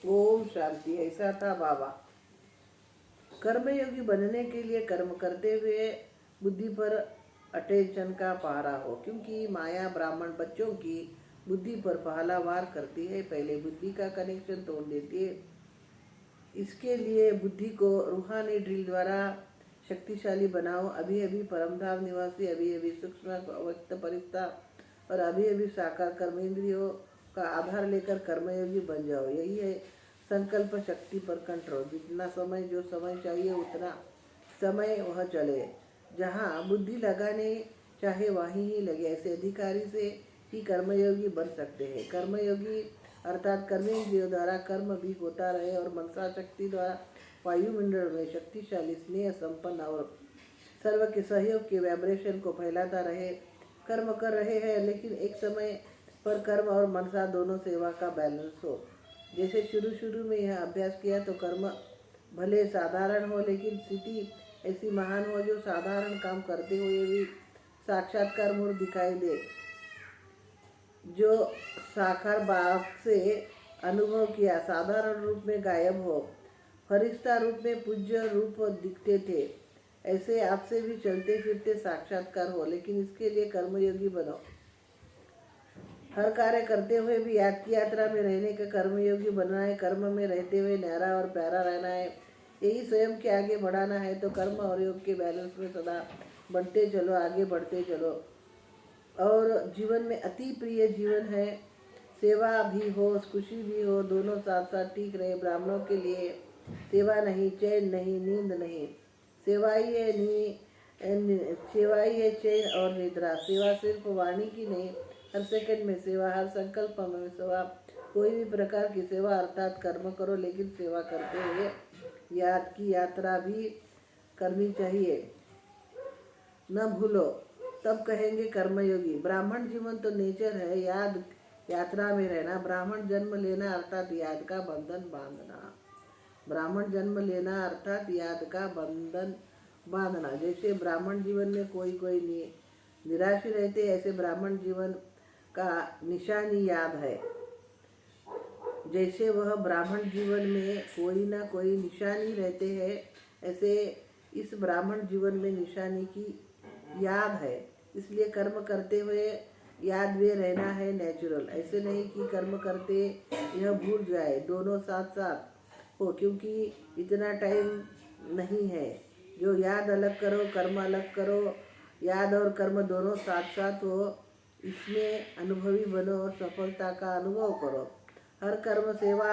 ओम शांति। ऐसा था बाबा। कर्मयोगी बनने के लिए कर्म करते हुए बुद्धि पर अटेंशन का पहरा हो, क्योंकि माया ब्राह्मण बच्चों की बुद्धि पर पहला वार करती है, पहले बुद्धि का कनेक्शन तोड़ देती है। इसके लिए बुद्धि को रूहानी ड्रिल द्वारा शक्तिशाली बनाओ। अभी अभी परमधाम निवासी, अभी अभी सूक्ष्म अव्यक्त परिस्था और अभी अभी साकार कर्मेंद्रियों का आधार लेकर कर्मयोगी बन जाओ। यही है संकल्प शक्ति पर कंट्रोल। जितना समय जो समय चाहिए उतना समय वह चले, जहाँ बुद्धि लगाने चाहे वहीं ही लगे। ऐसे अधिकारी से ही कर्मयोगी बन सकते हैं। कर्मयोगी अर्थात कर्मेंद्रियों द्वारा कर्म भी होता रहे और मनसा शक्ति द्वारा वायुमंडल में शक्तिशाली स्नेह संपन्न और सर्व के सहयोग के वाइब्रेशन को फैलाता रहे। कर्म कर रहे हैं, लेकिन एक समय पर कर्म और मनसा दोनों सेवा का बैलेंस हो। जैसे शुरू में यह अभ्यास किया तो कर्म भले साधारण हो, लेकिन स्थिति ऐसी महान हो जो साधारण काम करते हुए भी साक्षात्कार मूर्त दिखाई दे, जो साकार बाप से अनुभव किया साधारण रूप में गायब हो, फरिश्ता रूप में पूज्य रूप दिखते थे, ऐसे आपसे भी चलते फिरते साक्षात्कार हो। लेकिन इसके लिए कर्मयोगी बनो। हर कार्य करते हुए भी याद की यात्रा में रहने का कर्मयोगी बनना है। कर्म में रहते हुए न्यारा और प्यारा रहना है। यही स्वयं के आगे बढ़ाना है। तो कर्म और योग के बैलेंस में सदा बढ़ते चलो, आगे बढ़ते चलो। और जीवन में अति प्रिय जीवन है। सेवा भी हो, खुशी भी हो, दोनों साथ साथ ठीक रहे। ब्राह्मणों के लिए सेवा नहीं, चैन नहीं, नींद नहीं। सेवा ही है चैन और निद्रा। सेवा सिर्फ वाणी की नहीं, हर सेकंड में सेवा, हर संकल्प में सेवा। कोई भी प्रकार की सेवा अर्थात कर्म करो, लेकिन सेवा करते हुए याद की यात्रा भी करनी चाहिए, न भूलो। तब कहेंगे कर्मयोगी। ब्राह्मण जीवन तो नेचर है, याद यात्रा में रहना। ब्राह्मण जन्म लेना अर्थात याद का बंधन बांधना। ब्राह्मण जन्म लेना अर्थात याद का बंधन बांधना। जैसे ब्राह्मण जीवन में कोई निराशी रहते, ऐसे ब्राह्मण जीवन का निशानी याद है। जैसे वह ब्राह्मण जीवन में कोई ना कोई निशानी रहते हैं, ऐसे इस ब्राह्मण जीवन में निशानी की याद है। इसलिए कर्म करते हुए याद में रहना है नेचुरल। ऐसे नहीं कि कर्म करते यह भूल जाए, दोनों साथ साथ हो, क्योंकि इतना टाइम नहीं है। जो याद अलग करो, कर्म अलग करो। याद और कर्म दोनों साथ साथ हो, इसमें अनुभवी बनो और सफलता का अनुभव करो। हर कर्म सेवा